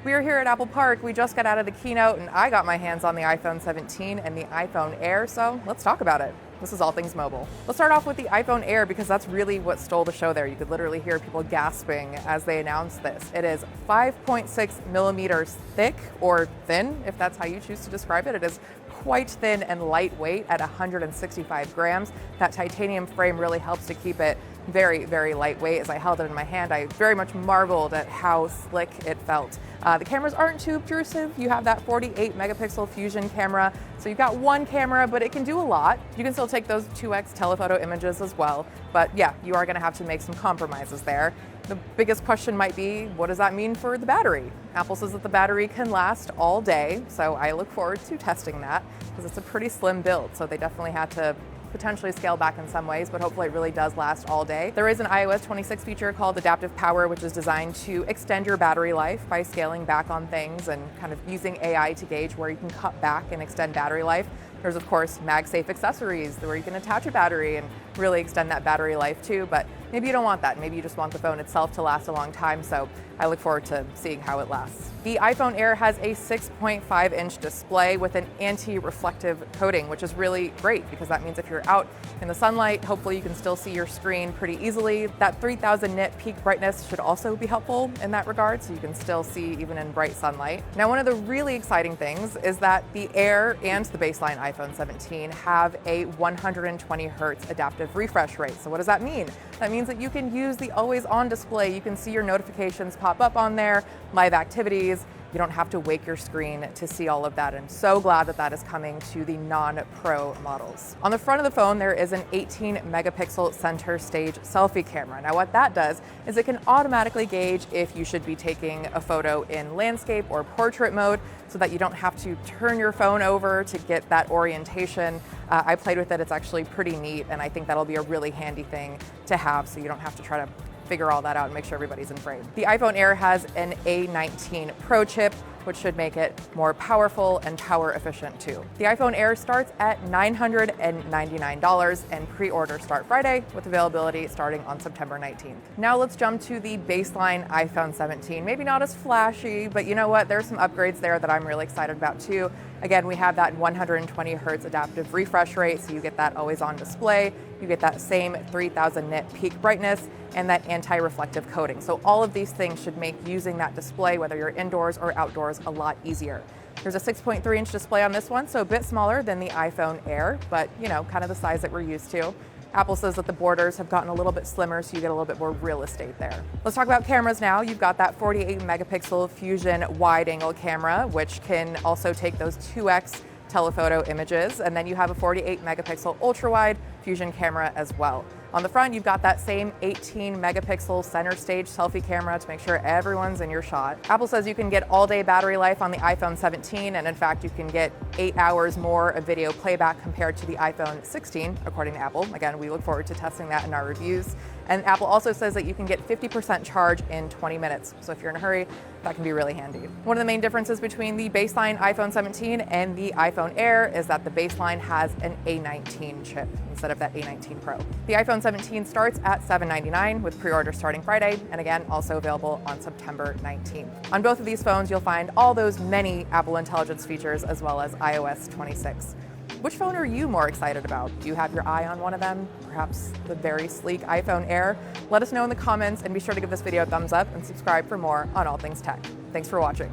We are here at Apple Park. We just got out of the keynote and I got my hands on the iPhone 17 and the iPhone Air, so let's talk about it. This is All Things Mobile. Let's start off with the iPhone Air because that's really what stole the show there. You could literally hear people gasping as they announced this. It is 5.6 millimeters thick, or thin, if that's how you choose to describe it. It is quite thin and lightweight at 165 grams. That titanium frame really helps to keep it very, very lightweight. As I held it in my hand, I very much marveled at how slick it felt. The cameras aren't too obtrusive. You have that 48 megapixel fusion camera. So you've got one camera, but it can do a lot. You can still take those 2x telephoto images as well. But yeah, you are gonna have to make some compromises there. The biggest question might be, what does that mean for the battery? Apple says that the battery can last all day. So I look forward to testing that because it's a pretty slim build. So they definitely had to potentially scale back in some ways, but hopefully it really does last all day. There is an iOS 26 feature called Adaptive Power, which is designed to extend your battery life by scaling back on things and kind of using AI to gauge where you can cut back and extend battery life. There's of course MagSafe accessories where you can attach a battery and really extend that battery life too, but maybe you don't want that. Maybe you just want the phone itself to last a long time, so I look forward to seeing how it lasts. The iPhone Air has a 6.5-inch display with an anti-reflective coating, which is really great because that means if you're out in the sunlight, hopefully you can still see your screen pretty easily. That 3000 nit peak brightness should also be helpful in that regard, so you can still see even in bright sunlight. Now, one of the really exciting things is that the Air and the baseline iPhone 17 have a 120 hertz adaptive refresh rate. So what does that mean? That means that you can use the always-on display. You can see your notifications pop up on there, live activities. You don't have to wake your screen to see all of that. I'm so glad that that is coming to the non-Pro models. On the front of the phone, there is an 18 megapixel center stage selfie camera. Now what that does is it can automatically gauge if you should be taking a photo in landscape or portrait mode so that you don't have to turn your phone over to get that orientation. I played with it, it's actually pretty neat, and I think that'll be a really handy thing to have so you don't have to try to figure all that out and make sure everybody's in frame. The iPhone Air has an A19 Pro chip, which should make it more powerful and power efficient too. The iPhone Air starts at $999 and pre-orders start Friday with availability starting on September 19th. Now let's jump to the baseline iPhone 17. Maybe not as flashy, but you know what? There's some upgrades there that I'm really excited about too. Again, we have that 120 hertz adaptive refresh rate, so you get that always on display. You get that same 3000 nit peak brightness and that anti-reflective coating. So all of these things should make using that display, whether you're indoors or outdoors, a lot easier. There's a 6.3-inch display on this one, so a bit smaller than the iPhone Air, but you know, kind of the size that we're used to. Apple says that the borders have gotten a little bit slimmer, so you get a little bit more real estate there. Let's talk about cameras now. You've got that 48 megapixel fusion wide-angle camera, which can also take those 2x telephoto images, and then you have a 48 megapixel ultra-wide fusion camera as well. On the front, you've got that same 18 megapixel center stage selfie camera to make sure everyone's in your shot. Apple says you can get all-day battery life on the iPhone 17, and in fact, you can get 8 hours more of video playback compared to the iPhone 16, according to Apple. Again, we look forward to testing that in our reviews. And Apple also says that you can get 50% charge in 20 minutes. So if you're in a hurry, that can be really handy. One of the main differences between the baseline iPhone 17 and the iPhone Air is that the baseline has an A19 chip instead of that A19 Pro. The iPhone 17 starts at $799 with pre-order starting Friday, and again, also available on September 19th. On both of these phones, you'll find all those many Apple Intelligence features as well as iOS 26. Which phone are you more excited about? Do you have your eye on one of them? Perhaps the very sleek iPhone Air? Let us know in the comments and be sure to give this video a thumbs up and subscribe for more on All Things Tech. Thanks for watching.